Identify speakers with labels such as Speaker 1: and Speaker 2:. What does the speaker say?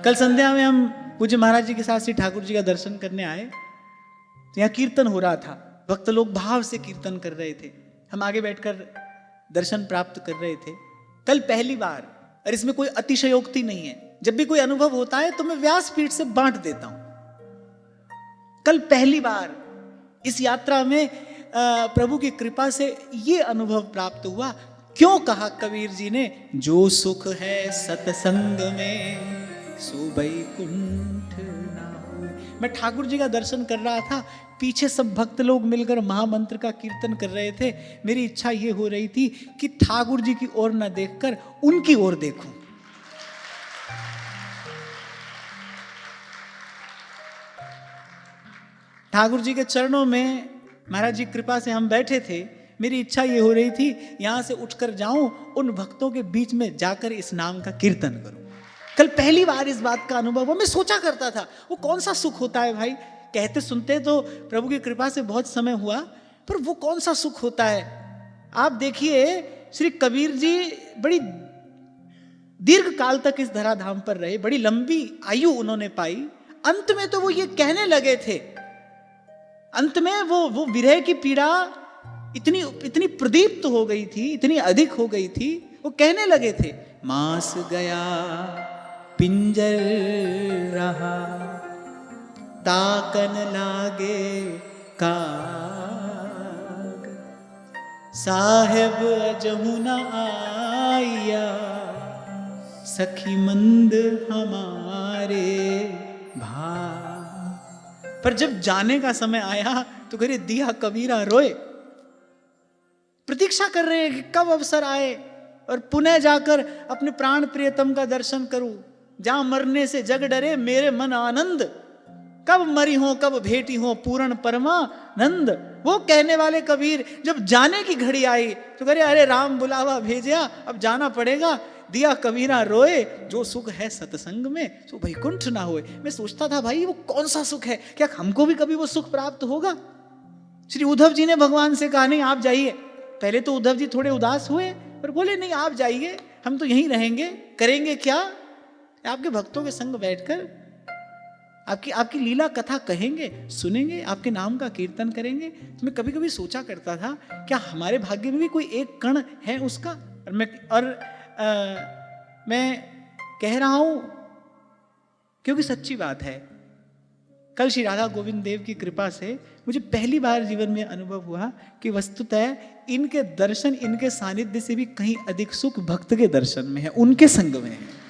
Speaker 1: कल संध्या में हम पूज्य महाराज जी के साथ श्री ठाकुर जी का दर्शन करने आए, तो यहाँ कीर्तन हो रहा था, भक्त लोग भाव से कीर्तन कर रहे थे, हम आगे बैठकर दर्शन प्राप्त कर रहे थे। कल पहली बार, और इसमें कोई अतिशयोक्ति नहीं है, जब भी कोई अनुभव होता है तो मैं व्यासपीठ से बांट देता हूं। कल पहली बार इस यात्रा में प्रभु की कृपा से ये अनुभव प्राप्त हुआ। क्यों कहा कबीर जी ने, जो सुख है सत्संग में सो वैकुंठ ना होए। मैं ठाकुर जी का दर्शन कर रहा था, पीछे सब भक्त लोग मिलकर महामंत्र का कीर्तन कर रहे थे। मेरी इच्छा ये हो रही थी कि ठाकुर जी की ओर न देखकर उनकी ओर देखूं। ठाकुर जी के चरणों में महाराज जी कृपा से हम बैठे थे। मेरी इच्छा ये हो रही थी यहां से उठकर जाऊं, उन भक्तों के बीच में जाकर इस नाम का कीर्तन करूं। कल पहली बार इस बात का अनुभव हुआ। मैं सोचा करता था वो कौन सा सुख होता है भाई, कहते सुनते तो प्रभु की कृपा से बहुत समय हुआ, पर वो कौन सा सुख होता है। आप देखिए श्री कबीर जी बड़ी दीर्घ काल तक इस धराधाम पर रहे, बड़ी लंबी आयु उन्होंने पाई। अंत में तो वो ये कहने लगे थे, अंत में वो विरह की पीड़ा इतनी प्रदीप्त हो गई थी, इतनी अधिक हो गई थी, वो कहने लगे थे, मास गया पिंजर रहा ताकन लागे काग, साहेब जमुना आया सखी मंद हमारे भाग। पर जब जाने का समय आया तो करे दिया कबीरा रोए। प्रतीक्षा कर रहे हैं कि कब अवसर आए और पुनः जाकर अपने प्राण प्रियतम का दर्शन करूं। जहां मरने से जग डरे मेरे मन आनंद, कब मरी हो कब भेटी हो पूर्ण परमानंद। वो कहने वाले कबीर जब जाने की घड़ी आई तो करे अरे राम बुलावा भेजा, अब जाना पड़ेगा। दिया कबीरा रोए, जो सुख है सत्संग में सो वैकुंठ ना होए। मैं सोचता था भाई वो कौन सा सुख है, क्या हमको भी कभी वो सुख प्राप्त होगा। श्री उद्धव जी ने भगवान से कहा नहीं आप जाइए। पहले तो उद्धव जी थोड़े उदास हुए, पर बोले नहीं आप जाइए, हम तो यहीं रहेंगे। करेंगे क्या, आपके भक्तों के संग बैठकर आपकी लीला कथा कहेंगे, सुनेंगे, आपके नाम का कीर्तन करेंगे। तो मैं कभी कभी सोचा करता था क्या हमारे भाग्य में भी कोई एक कण है उसका। और मैं कह रहा हूं क्योंकि सच्ची बात है। कल श्री राधा गोविंद देव की कृपा से मुझे पहली बार जीवन में अनुभव हुआ कि वस्तुतः इनके दर्शन, इनके सानिध्य से भी कहीं अधिक सुख भक्त के दर्शन में है, उनके संग में है।